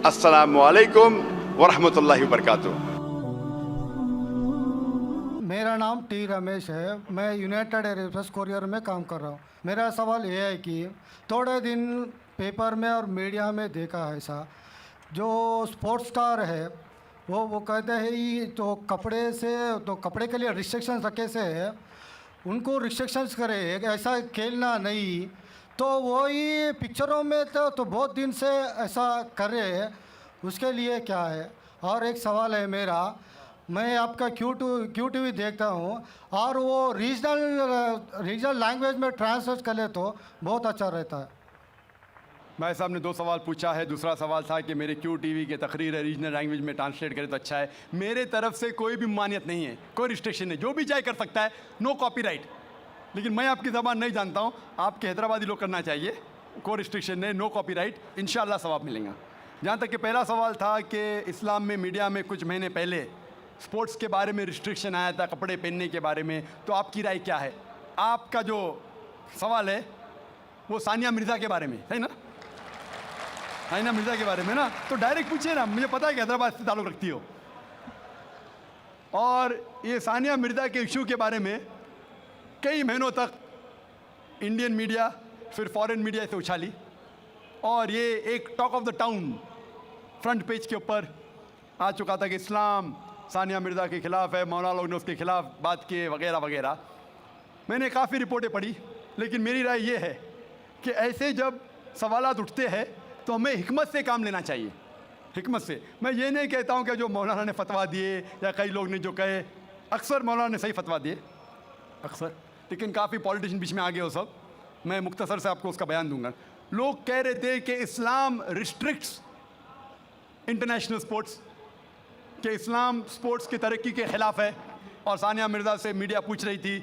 अस्सलामु अलैकुम वरहमतुल्लाहि वबरकातुहू। मेरा नाम टी रमेश है। मैं यूनाइटेड एयरफोर्स कोरियर में काम कर रहा हूँ। मेरा सवाल ये है कि थोड़े दिन पेपर में और मीडिया में देखा है ऐसा, जो स्पोर्ट्स स्टार है वो कहते हैं ये तो कपड़े के लिए रिस्ट्रिक्शंस रखे से है, उनको रिस्ट्रिक्शंस करे, ऐसा खेलना नहीं। तो वही पिक्चरों में तो बहुत दिन से ऐसा कर रहे हैं, उसके लिए क्या है? और एक सवाल है मेरा, मैं आपका क्यू टीवी देखता हूँ और वो रीजनल लैंग्वेज में ट्रांसलेट कर ले तो बहुत अच्छा रहता है। भाई साहब ने दो सवाल पूछा है। दूसरा सवाल था कि मेरे क्यू टीवी के तकरीर है रीजनल लैंग्वेज में ट्रांसलेट करें तो अच्छा है। मेरे तरफ से कोई भी मान्यत नहीं है, कोई रिस्ट्रिक्शन नहीं, जो भी चाहे कर सकता है, नो कॉपीराइट। लेकिन मैं आपकी ज़बान नहीं जानता हूँ, आपके हैदराबादी लोग करना चाहिए, कोई रिस्ट्रिक्शन नहीं, नो कॉपीराइट, इंशाल्लाह सवाब मिलेगा। जहाँ तक कि पहला सवाल था कि इस्लाम में मीडिया में कुछ महीने पहले स्पोर्ट्स के बारे में रिस्ट्रिक्शन आया था, कपड़े पहनने के बारे में, तो आपकी राय क्या है? आपका जो सवाल है वो सानिया मिर्ज़ा के बारे में है ना? सानिया मिर्ज़ा के बारे में ना, तो डायरेक्ट पूछिए ना, मुझे पता है कि हैदराबाद से ताल्लुक़ रखती हो। और ये सानिया मिर्ज़ा के इशू के बारे में कई महीनों तक इंडियन मीडिया फिर फॉरेन मीडिया से उछाली और ये एक talk of the town front page के ऊपर आ चुका था कि इस्लाम सानिया मिर्ज़ा के ख़िलाफ़ है, मौलाना लोग ने उसके ख़िलाफ़ बात किए वगैरह वगैरह। मैंने काफ़ी रिपोर्टें पढ़ी, लेकिन मेरी राय ये है कि ऐसे जब सवालात उठते हैं तो हमें हिकमत से काम लेना चाहिए, हिकमत से। मैं ये नहीं कहता हूँ कि जो मौलाना ने फतवा दिए या कई लोग ने जो कहे, अक्सर मौलाना ने सही फतवा दिए अक्सर, लेकिन काफ़ी पॉलिटिशियन बीच में आ गए हो सब। मैं मुख्तसर से आपको उसका बयान दूंगा। लोग कह रहे थे कि इस्लाम रिस्ट्रिक्ट्स इंटरनेशनल स्पोर्ट्स, कि इस्लाम स्पोर्ट्स की तरक्की के ख़िलाफ़ है, और सानिया मिर्ज़ा से मीडिया पूछ रही थी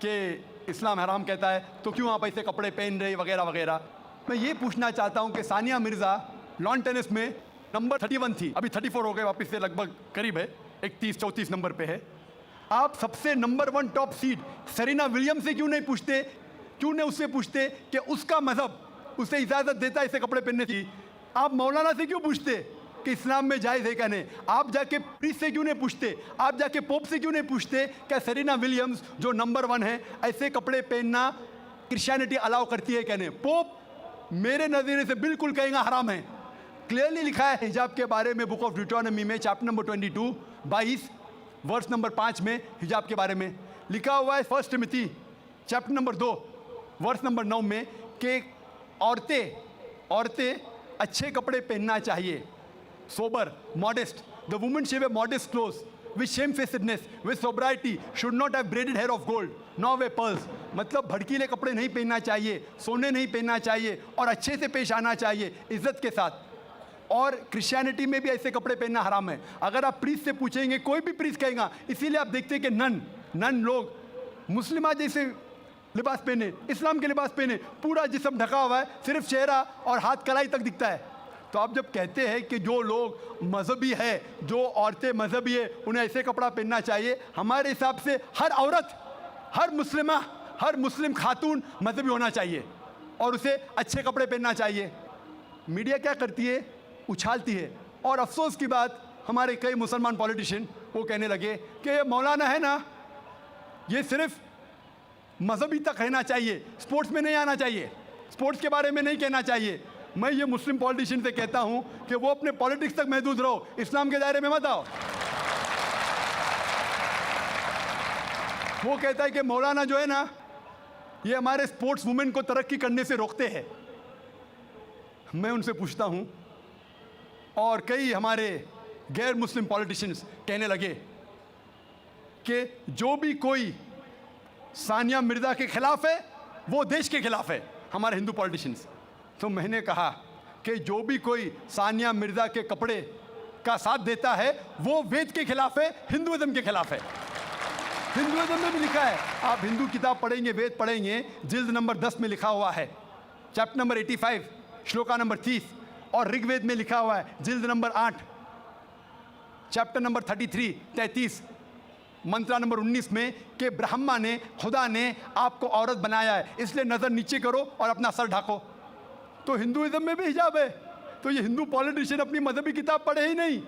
कि इस्लाम हराम कहता है तो क्यों आप ऐसे कपड़े पहन रहे वगैरह वगैरह। मैं ये पूछना चाहता हूँ कि सानिया मिर्ज़ा लॉन टेनिस में नंबर 31 थी, अभी 34 हो गए, वापस से लगभग करीब है, 31-34 नंबर पे है। आप सबसे number 1 top seed Serena Williams से क्यों नहीं पूछते, क्यों नहीं उससे पूछते कि उसका मज़हब उसे इजाज़त देता है ऐसे कपड़े पहनने की? आप मौलाना से क्यों पूछते कि इस्लाम में जायज़ है क्या नहीं? आप जाके प्रीस्ट से क्यों नहीं पूछते? आप जाके पोप से क्यों नहीं पूछते क्या सेरेना विलियम्स जो नंबर 1 है ऐसे कपड़े पहनना क्रिश्चियनिटी अलाउ करती है क्या नहीं? पोप मेरे नज़रिए से बिल्कुल कहेगा हराम है। क्लियरली लिखा है हिजाब के बारे में बुक ऑफ ड्यूटोनॉमी में चैप्टर नंबर 22 वर्स नंबर 5 में हिजाब के बारे में लिखा हुआ है। First Timothy chapter number 2 verse number 9 में कि औरतें अच्छे कपड़े पहनना चाहिए, sober, modest. The woman shave a modest clothes with shamefacedness with sobriety, should not have braided hair of gold nor way pearls. मतलब भड़कीले कपड़े नहीं पहनना चाहिए, सोने नहीं पहनना चाहिए, और अच्छे से पेश आना चाहिए, इज्जत के साथ। और क्रिश्चियनिटी में भी ऐसे कपड़े पहनना हराम है। अगर आप प्रीस्ट से पूछेंगे, कोई भी प्रीस्ट कहेगा, इसीलिए आप देखते हैं कि नन लोग मुस्लिमा जैसे लिबास पहने, इस्लाम के लिबास पहने, पूरा जिस्म ढका हुआ है, सिर्फ चेहरा और हाथ कलाई तक दिखता है। तो आप जब कहते हैं कि जो लोग मजहबी है, जो औरतें मजहबी है, उन्हें ऐसे कपड़ा पहनना चाहिए, हमारे हिसाब से हर औरत, हर मुस्लिमा, हर मुस्लिम खातून मजहबी होना चाहिए और उसे अच्छे कपड़े पहनना चाहिए। मीडिया क्या करती है? उछालती है। और अफसोस की बात, हमारे कई मुसलमान पॉलिटिशियन वो कहने लगे कि ये मौलाना है ना, ये सिर्फ मजहबी तक रहना चाहिए, स्पोर्ट्स में नहीं आना चाहिए, स्पोर्ट्स के बारे में नहीं कहना चाहिए। मैं ये मुस्लिम पॉलिटिशियन से कहता हूं कि वो अपने पॉलिटिक्स तक महदूद रहो, इस्लाम के दायरे में मत आओ। वो कहता है कि मौलाना जो है ना, ये हमारे स्पोर्ट्स वुमेन को तरक्की करने से रोकते हैं। मैं उनसे पूछता हूं, और कई हमारे गैर मुस्लिम पॉलिटिशियंस कहने लगे कि जो भी कोई सानिया मिर्ज़ा के खिलाफ है वो देश के खिलाफ है, हमारे हिंदू पॉलिटिशियंस। तो मैंने कहा कि जो भी कोई सानिया मिर्ज़ा के कपड़े का साथ देता है वो वेद के खिलाफ है, हिंदुइज्म के खिलाफ है। हिंदुइज्म में भी लिखा है, आप हिंदू किताब पढ़ेंगे, वेद पढ़ेंगे, जिल्द नंबर 10 में लिखा हुआ है, चैप्टर नंबर 85 श्लोका नंबर 30, और ऋग्वेद में लिखा हुआ है जिल्द नंबर 8 चैप्टर नंबर 33 मंत्रा नंबर 19 में कि ब्रह्मा ने, खुदा ने आपको औरत बनाया है, इसलिए नज़र नीचे करो और अपना सर ढाको। तो हिंदुइज्म में भी हिजाब है, तो ये हिंदू पॉलिटिशियन अपनी मजहबी किताब पढ़े ही नहीं।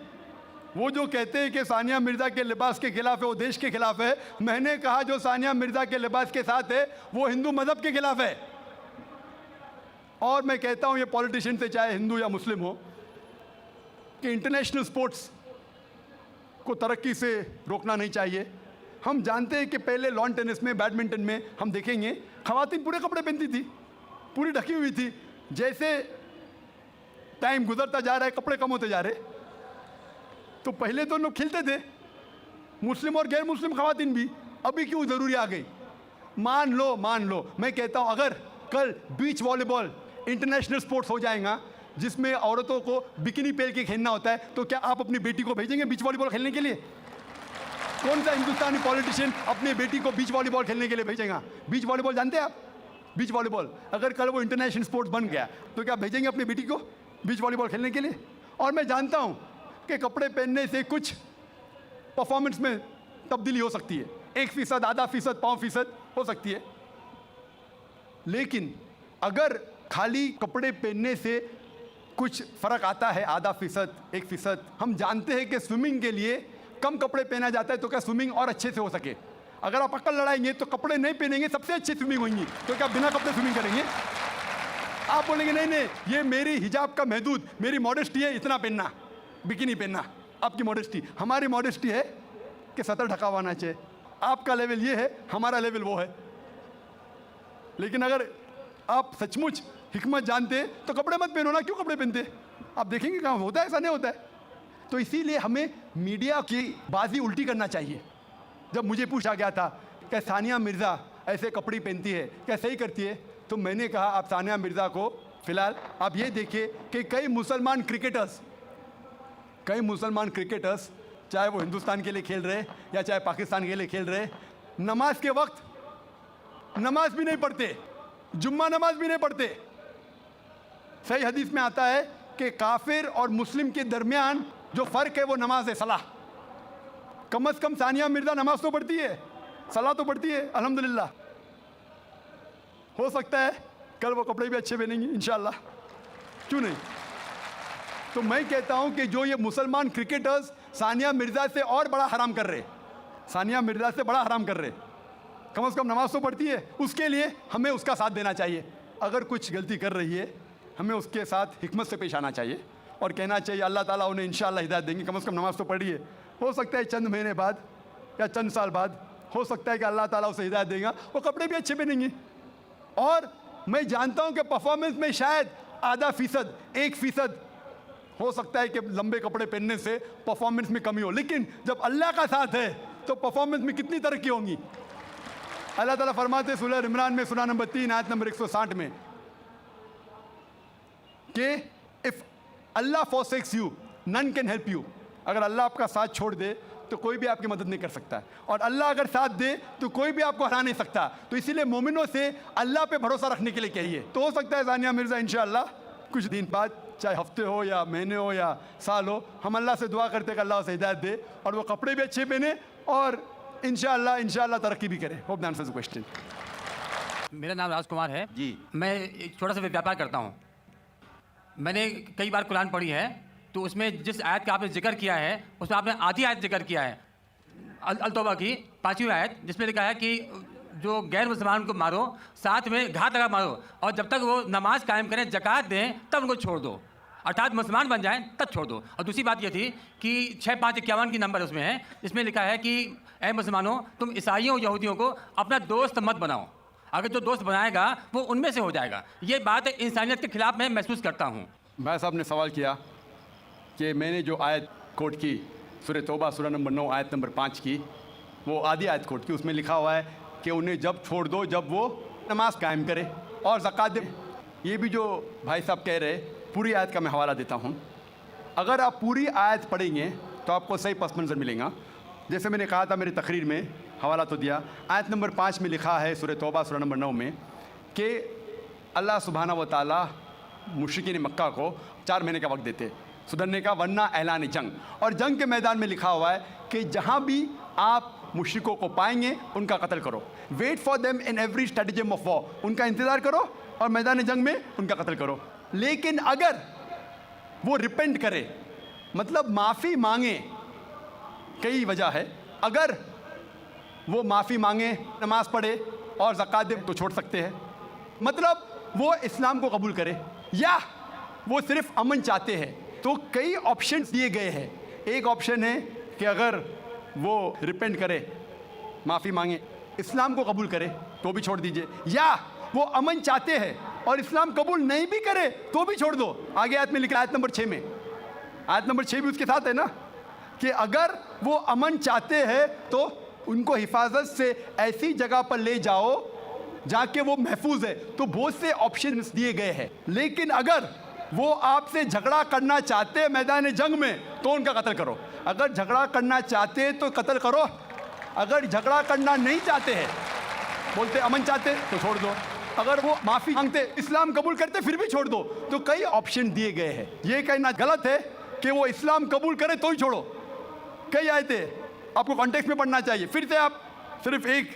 वो जो कहते हैं कि सानिया मिर्ज़ा के लिबास के खिलाफ है, वो देश के खिलाफ है। मैंने कहा जो सानिया मिर्ज़ा के लिबास के साथ है वो हिंदू मजहब के खिलाफ है। और मैं कहता हूँ ये पॉलिटिशियन से चाहे हिंदू या मुस्लिम हो कि इंटरनेशनल स्पोर्ट्स को तरक्की से रोकना नहीं चाहिए। हम जानते हैं कि पहले लॉन टेनिस में, बैडमिंटन में हम देखेंगे ख़वातीन पूरे कपड़े पहनती थी, पूरी ढकी हुई थी। जैसे टाइम गुजरता जा रहा है, कपड़े कम होते जा रहे। तो पहले तो लोग खिलते थे, मुस्लिम और गैर मुस्लिम ख़वातीन भी। अभी क्यों ज़रूरी आ गई? मान लो मैं कहता हूँ अगर कल बीच वॉलीबॉल इंटरनेशनल स्पोर्ट्स हो जाएगा जिसमें औरतों को बिकिनी पहन के खेलना होता है, तो क्या आप अपनी बेटी को भेजेंगे बीच वॉलीबॉल खेलने के लिए? कौन सा हिंदुस्तानी पॉलिटिशियन अपनी बेटी को बीच वॉलीबॉल खेलने के लिए भेजेगा? बीच वॉलीबॉल जानते हैं आप? बीच वॉलीबॉल अगर कल वो इंटरनेशनल स्पोर्ट्स बन गया तो क्या भेजेंगे अपनी बेटी को बीच वॉलीबॉल खेलने के लिए? और मैं जानता हूँ कि कपड़े पहनने से कुछ परफॉर्मेंस में तब्दीली हो सकती है, 1%, आधा फीसद, 5% हो सकती है। लेकिन अगर खाली कपड़े पहनने से कुछ फ़र्क आता है, आधा फीसद, 1%, हम जानते हैं कि स्विमिंग के लिए कम कपड़े पहना जाता है तो क्या स्विमिंग और अच्छे से हो सके? अगर आप अकल लड़ाएंगे तो कपड़े नहीं पहनेंगे, सबसे अच्छी स्विमिंग होंगी, तो क्या बिना कपड़े स्विमिंग करेंगे? आप बोलेंगे नहीं, ये मेरी हिजाब का महदूद, मेरी मॉडेस्टी है इतना पहनना, बिकिनी पहनना। आपकी मॉडेस्टी, हमारी मॉडेस्टी है कि सतर ढका हुआ होना चाहिए। आपका लेवल ये है, हमारा लेवल वो है। लेकिन अगर आप सचमुच हिकमत जानते तो कपड़े मत पहनो ना। क्यों कपड़े पहनते? आप देखेंगे कहाँ होता है, ऐसा नहीं होता है। तो इसीलिए हमें मीडिया की बाजी उल्टी करना चाहिए। जब मुझे पूछा गया था कि सानिया मिर्ज़ा ऐसे कपड़े पहनती है, क्या सही करती है, तो मैंने कहा आप सानिया मिर्ज़ा को फ़िलहाल आप ये देखिए कि कई मुसलमान क्रिकेटर्स चाहे वो हिंदुस्तान के लिए खेल रहे या चाहे पाकिस्तान के लिए खेल रहे, नमाज के वक्त नमाज भी नहीं पढ़ते, जुम्मा नमाज भी नहीं पढ़ते। सही हदीस में आता है कि काफिर और मुस्लिम के दरमियान जो फ़र्क है वो नमाज है, सलाह। कम से कम सानिया मिर्ज़ा नमाज तो पढ़ती है, सलाह तो पढ़ती है, अल्हम्दुलिल्लाह। हो सकता है कल वो कपड़े भी अच्छे पहनेंगी इंशाअल्लाह, क्यों नहीं? तो मैं कहता हूं कि जो ये मुसलमान क्रिकेटर्स सानिया मिर्ज़ा से और बड़ा हराम कर रहे, सानिया मिर्ज़ा से बड़ा हराम कर रहे, कम से कम नमाज तो पढ़ती है, उसके लिए हमें उसका साथ देना चाहिए। अगर कुछ गलती कर रही है हमें उसके साथ हिकमत से पेश आना चाहिए और कहना चाहिए अल्लाह ताला उन्हें इंशाअल्लाह हिदायत देंगे, कम से कम नमाज तो पढ़ी है। हो सकता है चंद महीने बाद या चंद साल बाद हो सकता है कि अल्लाह ताला उसे हिदायत देगा, वो कपड़े भी अच्छे पहनेंगे। और मैं जानता हूं कि परफॉर्मेंस में शायद आधा फीसद, 1% हो सकता है कि लंबे कपड़े पहनने से परफॉर्मेंस में कमी हो, लेकिन जब अल्लाह का साथ है तो परफॉर्मेंस में कितनी तरक्की होंगी। अल्लाह ताला फरमाते सूरह इमरान में, सूरह नंबर 3 आयत नंबर 160 में कि if Allah forsakes you none can help you। अगर अल्लाह आपका साथ छोड़ दे तो कोई भी आपकी मदद नहीं कर सकता, और अल्लाह अगर साथ दे तो कोई भी आपको हरा नहीं सकता। तो इसीलिए मोमिनों से अल्लाह पे भरोसा रखने के लिए कहिए। तो हो सकता है सानिया मिर्ज़ा इंशाअल्लाह कुछ दिन बाद, चाहे हफ्ते हो या महीने हो या साल हो, हम अल्लाह से दुआ करते कि अल्लाह उसे हिदायत दे और वो कपड़े भी अच्छे पहने और इंशाअल्लाह तरक्की भी करे। Hope that answers the question. मेरा नाम राजकुमार है जी। मैं एक छोटा सा व्यापार करता हूँ। मैंने कई बार कुरान पढ़ी है, तो उसमें जिस आयत का आपने जिक्र किया है उसमें आपने आधी आयत जिक्र किया है, अल तौबा की 5वीं आयत, जिसमें लिखा है कि जो गैर मुसलमान को मारो, साथ में घात लगा मारो, और जब तक वो नमाज कायम करें, ज़कात दें, तब उनको छोड़ दो, अर्थात मुसलमान बन जाएं तब छोड़ दो। और दूसरी बात ये थी कि 6551 की नंबर उसमें है, इसमें लिखा है कि ऐ मुसलमानों, तुम ईसाइयों यहूदियों को अपना दोस्त मत बनाओ, अगर जो दोस्त बनाएगा वो उनमें से हो जाएगा। ये बात इंसानियत के खिलाफ मैं महसूस करता हूँ। भाई साहब ने सवाल किया कि मैंने जो आयत कोट की सूरह तौबा सूरह नंबर 9 आयत नंबर 5 की, वो आधी आयत कोट की, उसमें लिखा हुआ है कि उन्हें जब छोड़ दो जब वो नमाज कायम करे और ज़कात दे। ये भी जो भाई साहब कह रहे, पूरी आयत का मैं हवाला देता हूँ। अगर आप पूरी आयत पढ़ेंगे तो आपको सही पस मंज़र मिलेगा। जैसे मैंने कहा था मेरी तकरीर में, हवाला तो दिया, आयत नंबर 5 में लिखा है सूरह तौबा सूरह नंबर 9 में कि अल्लाह सुब्हाना व तआला मुशरिकीन मक्का को 4 महीने का वक्त देते सुधरने का, वरना ऐलान जंग। और जंग के मैदान में लिखा हुआ है कि जहाँ भी आप मुशरिकों को पाएंगे उनका कत्ल करो। Wait for them in every stratagem of war, उनका इंतज़ार करो और मैदान जंग में उनका कत्ल करो। लेकिन अगर वो रिपेंट करे, मतलब माफ़ी मांगे। कई वजह है, अगर वो माफ़ी मांगे, नमाज पढ़े और ज़कात दे तो छोड़ सकते हैं, मतलब वो इस्लाम को कबूल करे, या वो सिर्फ अमन चाहते हैं। तो कई ऑप्शंस दिए गए हैं। एक ऑप्शन है कि अगर वो रिपेंट करे, माफ़ी मांगे, इस्लाम को कबूल करे तो भी छोड़ दीजिए, या वो अमन चाहते हैं और इस्लाम कबूल नहीं भी करे तो भी छोड़ दो। आगे आयत में लिखा, आयत नंबर 6 में, आयत नंबर 6 भी उसके साथ है ना, कि अगर वो अमन चाहते हैं तो उनको हिफाजत से ऐसी जगह पर ले जाओ जहाँ के वो महफूज है। तो बहुत से ऑप्शंस दिए गए हैं। लेकिन अगर वो आपसे झगड़ा करना चाहते हैं मैदान जंग में तो उनका कत्ल करो। अगर झगड़ा करना चाहते हैं तो कत्ल करो, अगर झगड़ा करना नहीं चाहते हैं, बोलते अमन चाहते तो छोड़ दो, अगर वो माफ़ी मांगते, इस्लाम कबूल करते फिर भी छोड़ दो। तो कई ऑप्शन दिए गए हैं। ये कहना गलत है कि वो इस्लाम कबूल करे तो ही छोड़ो। कई आयतें आपको कॉन्टेक्स्ट में पढ़ना चाहिए। फिर से आप सिर्फ एक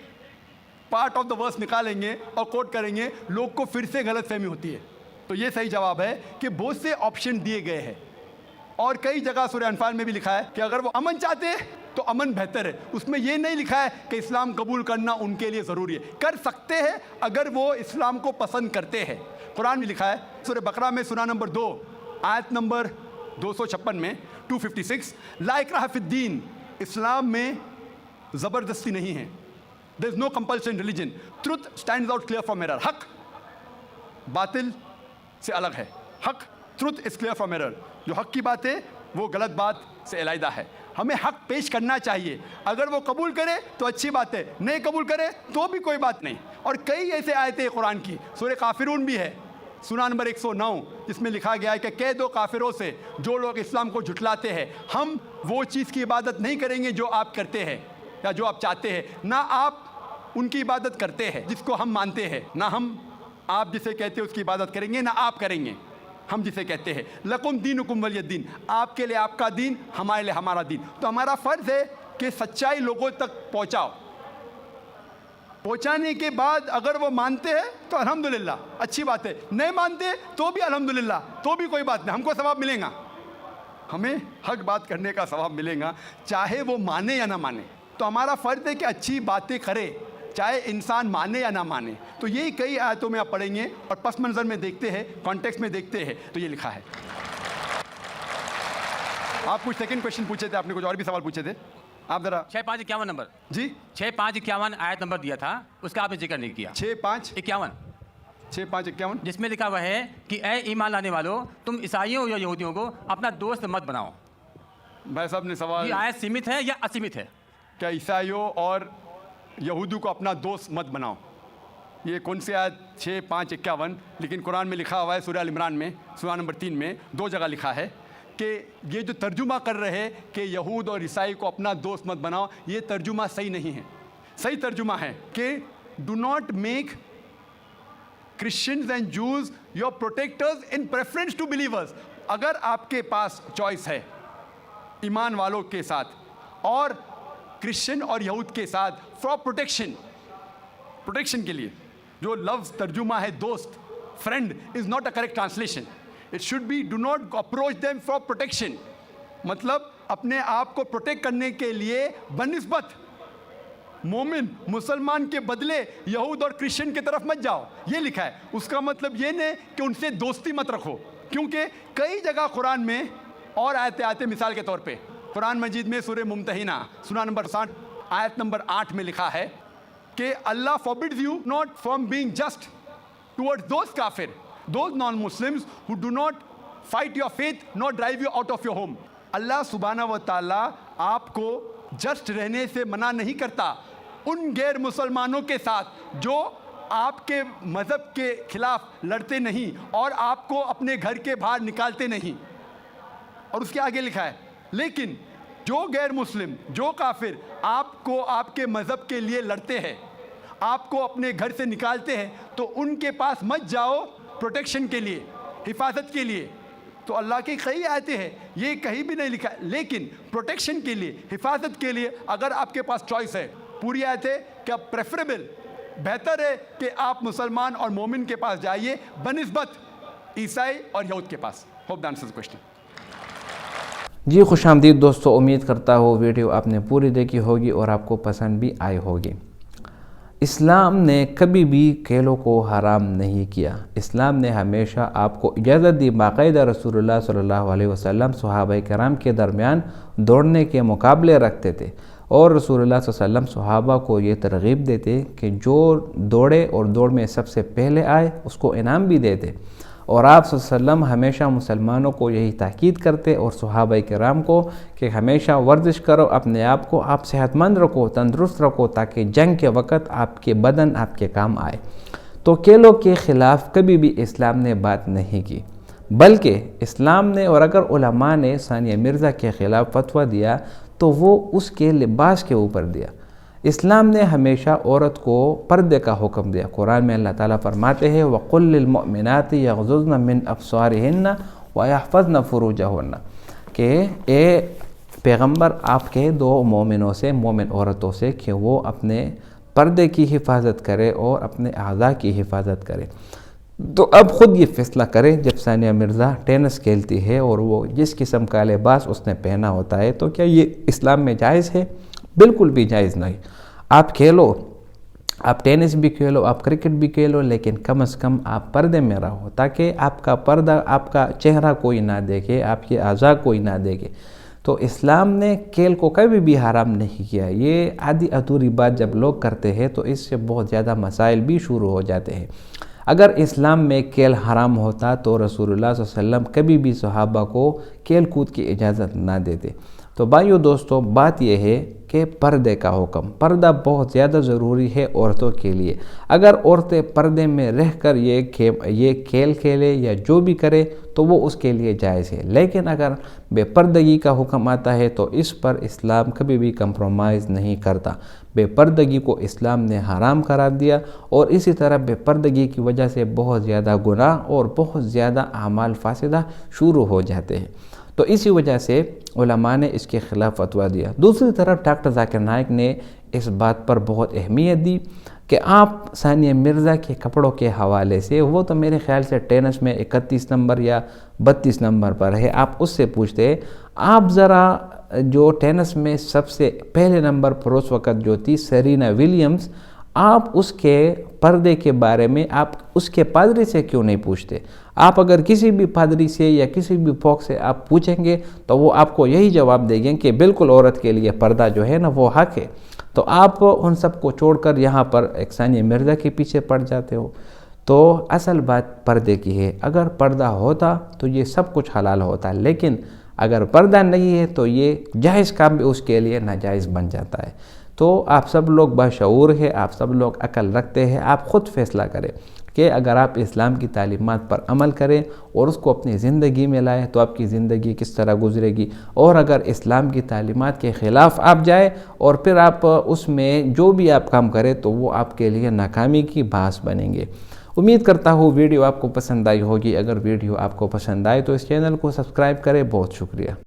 पार्ट ऑफ द वर्स निकालेंगे और कोट करेंगे, लोग को फिर से गलतफहमी होती है। तो ये सही जवाब है कि बहुत से ऑप्शन दिए गए हैं। और कई जगह सूरह अनफाल में भी लिखा है कि अगर वो अमन चाहते हैं तो अमन बेहतर है। उसमें ये नहीं लिखा है कि इस्लाम कबूल करना उनके लिए ज़रूरी है, कर सकते हैं अगर वो इस्लाम को पसंद करते हैं। कुरान में लिखा है सूरह बकरा में सूरह नंबर 2 आयत नंबर 256 में 256, ला इकराह फिद्दीन, इस्लाम में ज़बरदस्ती नहीं है। There is no compulsion religion, truth stands out clear from error. हक बातिल से अलग है, हक truth is clear from error. जो हक की बात है वो गलत बात से अलहदा है। हमें हक पेश करना चाहिए, अगर वो कबूल करे तो अच्छी बात है, नहीं कबूल करे तो भी कोई बात नहीं। और कई ऐसे आयतें कुरान की, सूरह काफिरून भी है सूरा नंबर 109, जिसमें लिखा गया है कि कह दो काफिरों से जो लोग इस्लाम को झुठलाते हैं, हम वो चीज़ की इबादत नहीं करेंगे जो आप करते हैं या जो आप चाहते हैं, ना आप उनकी इबादत करते हैं जिसको हम मानते हैं, ना हम आप जिसे कहते हैं उसकी इबादत करेंगे, ना आप करेंगे हम जिसे कहते हैं। लकुम दीनुकुम वलियद्दीन, आपके लिए आपका दीन, हमारे लिए हमारा दीन। तो हमारा फ़र्ज़ है कि सच्चाई लोगों तक पहुँचाओ। पहुँचाने के बाद अगर वो मानते हैं तो अल्हम्दुलिल्लाह, अच्छी बात है, नहीं मानते तो भी अल्हम्दुलिल्लाह, तो भी कोई बात नहीं, हमको सवाब मिलेगा, हमें हक बात करने का सवाब मिलेगा, चाहे वो माने या ना माने। तो हमारा फ़र्ज़ है कि अच्छी बातें करे, चाहे इंसान माने या ना माने। तो यही कई आयतों में आप पढ़ेंगे और पस मंज़र में देखते हैं, कॉन्टेक्स्ट में देखते हैं तो ये लिखा है। आप कुछ सेकंड क्वेश्चन पूछे थे, आपने कुछ और भी सवाल पूछे थे, आप जरा 6551 नंबर जी 6551 आयत नंबर दिया था, उसका आपने जिक्र नहीं किया। 6551 जिसमें लिखा हुआ है कि ए ईमान लाने वालों, तुम ईसाइयों या यहूदियों को अपना दोस्त मत बनाओ। भाई साहब ने सवाल, ये आयत सीमित है या असीमित है? क्या ईसाइयों और यहूदी को अपना दोस्त मत बनाओ, ये कौन सी आयत? 6551। लेकिन कुरान में लिखा हुआ है सूरह अल इमरान में सूरह नंबर 3 में 2 जगह लिखा है कि ये जो तर्जुमा कर रहे हैं कि यहूद और ईसाई को अपना दोस्त मत बनाओ, ये तर्जुमा सही नहीं है। सही तर्जुमा है कि do not make Christians and Jews your protectors in preference to believers. अगर आपके पास चॉइस है ईमान वालों के साथ और क्रिश्चियन और यहूद के साथ फॉर प्रोटेक्शन के लिए, जो लफ्ज़ तर्जुमा है दोस्त, friend is not a correct translation. It should be do not approach them for protection, मतलब अपने आप को प्रोटेक्ट करने के लिए बनिस्बत मोमिन मुसलमान के बदले यहूद और क्रिश्चियन की तरफ मत जाओ, ये लिखा है। उसका मतलब ये नहीं कि उनसे दोस्ती मत रखो, क्योंकि कई जगह कुरान में और आयतें आते, मिसाल के तौर पे कुरान मजीद में सूरह मुमतहिना सूरा नंबर 60 आयत नंबर 8 में लिखा है कि अल्लाह forbids you not from being just towards those काफिर, those non Muslims who do not fight your faith not drive you out of your home. अल्लाह सुब्हाना व तआला आपको जस्ट रहने से मना नहीं करता उन गैर मुसलमानों के साथ जो आपके मज़हब के खिलाफ लड़ते नहीं और आपको अपने घर के बाहर निकालते नहीं। और उसके आगे लिखा है, लेकिन जो गैर मुस्लिम, जो काफिर आपको आपके मज़हब के लिए लड़ते हैं, आपको अपने घर से निकालते हैं, तो उनके पास मत जाओ प्रोटेक्शन के लिए, हिफाजत के लिए। तो अल्लाह की कई आयतें हैं, ये कहीं भी नहीं लिखा है, लेकिन प्रोटेक्शन के लिए, हिफाजत के लिए अगर आपके पास चॉइस है, पूरी आयत है कि प्रेफरेबल, बेहतर है कि आप मुसलमान और मोमिन के पास जाइए बनिस्बत ईसाई और यहूद के पास। Hope that answers the question. जी खुशामदीद दोस्तों, उम्मीद करता हूँ वीडियो आपने पूरी देखी होगी और आपको पसंद भी आई होगी। इस्लाम ने कभी भी खेलों को हराम नहीं किया। इस्लाम ने हमेशा आपको इजाज़त दी। बाकायदा रसूलुल्लाह सल्लल्लाहु अलैहि वसल्लम सहाबाए किराम के दरमियान दौड़ने के मुकाबले रखते थे और रसूलुल्लाह सल्लल्लाहु अलैहि वसल्लम सहाबा को ये तरगीब देते कि जो दौड़े और दौड़ में सबसे पहले आए उसको इनाम भी देते। और आप सल्लल्लाहु अलैहि वसल्लम हमेशा मुसलमानों को यही ताकीद करते और सहाबाए किराम को कि हमेशा वर्जिश करो, अपने आप को आप सेहतमंद रखो, तंदुरुस्त रखो, ताकि जंग के वक़्त आपके बदन आपके काम आए। तो खेलों के ख़िलाफ़ कभी भी इस्लाम ने बात नहीं की, बल्कि इस्लाम ने और अगर उलमा ने सानिया मिर्ज़ा के ख़िलाफ़ फतवा दिया तो वो उसके लिबास के ऊपर दिया। इस्लाम ने हमेशा औरत को पर्दे का हुक्म दिया। कुरान में अल्लाह ताला फरमाते हैं वक़ुल लिल मुअमिनाति यग़ज़ुज़्न मिन अब्सारिहिन्ना व यहफ़ज़्न फ़ुरूजहुन्ना, कि ए पैगम्बर आप कह दो मोमिनों से, मोमिन औरतों से कि वो अपने पर्दे की हिफाजत करे और अपने आज़ा की हिफाजत करे। तो अब ख़ुद ये फ़ैसला करें, जब सानिया मिर्ज़ा टेनिस खेलती है और वो जिस किस्म का लिबास उसने पहना होता है, तो क्या ये इस्लाम में जायज़ है? बिल्कुल भी जायज़ नहीं। आप खेलो, आप टेनिस भी खेलो, आप क्रिकेट भी खेलो, लेकिन कम से कम आप पर्दे में रहो, ताकि आपका पर्दा, आपका चेहरा कोई ना देखे, आपके आज़ा कोई ना देखे। तो इस्लाम ने खेल को कभी भी हराम नहीं किया। ये आधी अधूरी बात जब लोग करते हैं तो इससे बहुत ज़्यादा मसाइल भी शुरू हो जाते हैं। अगर इस्लाम में खेल हराम होता तो रसूलुल्लाह सल्लल्लाहु अलैहि वसल्लम कभी भी सहाबा को खेल कूद की इजाज़त ना देते। तो भाइयों दोस्तों, बात यह है कि पर्दे का हुक्म, पर्दा बहुत ज़्यादा ज़रूरी है औरतों के लिए। अगर औरतें पर्दे में रहकर ये खेल खेले या जो भी करे तो वो उसके लिए जायज़ है, लेकिन अगर बेपर्दगी का हुक्म आता है तो इस पर इस्लाम कभी भी कंप्रोमाइज़ नहीं करता। बेपर्दगी को इस्लाम ने हराम करार दिया और इसी तरह बेपर्दगी की वजह से बहुत ज़्यादा गुनाह और बहुत ज़्यादा आमाल फासिदा शुरू हो जाते हैं। तो इसी वजह से उलमा ने इसके ख़िलाफ़ फतवा दिया। दूसरी तरफ डॉक्टर ज़ाकिर नाइक ने इस बात पर बहुत अहमियत दी कि आप सानिया मिर्ज़ा के कपड़ों के हवाले से, वो तो मेरे ख़्याल से टेनिस में 31 नंबर या 32 नंबर पर है, आप उससे पूछते, आप ज़रा जो टेनिस में सबसे पहले नंबर पर उस वक़्त जो थी सेरेना विलियम्स, आप उसके पर्दे के बारे में आप उसके पादरी से क्यों नहीं पूछते? आप अगर किसी भी पादरी से या किसी भी फोक से आप पूछेंगे तो वो आपको यही जवाब देंगे कि बिल्कुल औरत के लिए पर्दा जो है ना वो हक है। तो आप उन सब को छोड़कर यहाँ पर एक सानिया मिर्ज़ा के पीछे पड़ जाते हो। तो असल बात पर्दे की है। अगर पर्दा होता तो ये सब कुछ हलाल होता, लेकिन अगर पर्दा नहीं है तो ये जायज़ काम भी उसके लिए नाजायज़ बन जाता है। तो आप सब लोग बाशऊर है, आप सब लोग अकल रखते हैं, आप ख़ुद फ़ैसला करें कि अगर आप इस्लाम की तालीमात पर अमल करें और उसको अपनी ज़िंदगी में लाएं तो आपकी ज़िंदगी किस तरह गुजरेगी। और अगर इस्लाम की तालीमात के ख़िलाफ़ आप जाए और फिर आप उसमें जो भी आप काम करें तो वो आपके लिए नाकामी की बास बनेंगे। उम्मीद करता हूँ वीडियो आपको पसंद आई होगी। अगर वीडियो आपको पसंद आए तो इस चैनल को सब्सक्राइब करें। बहुत शुक्रिया।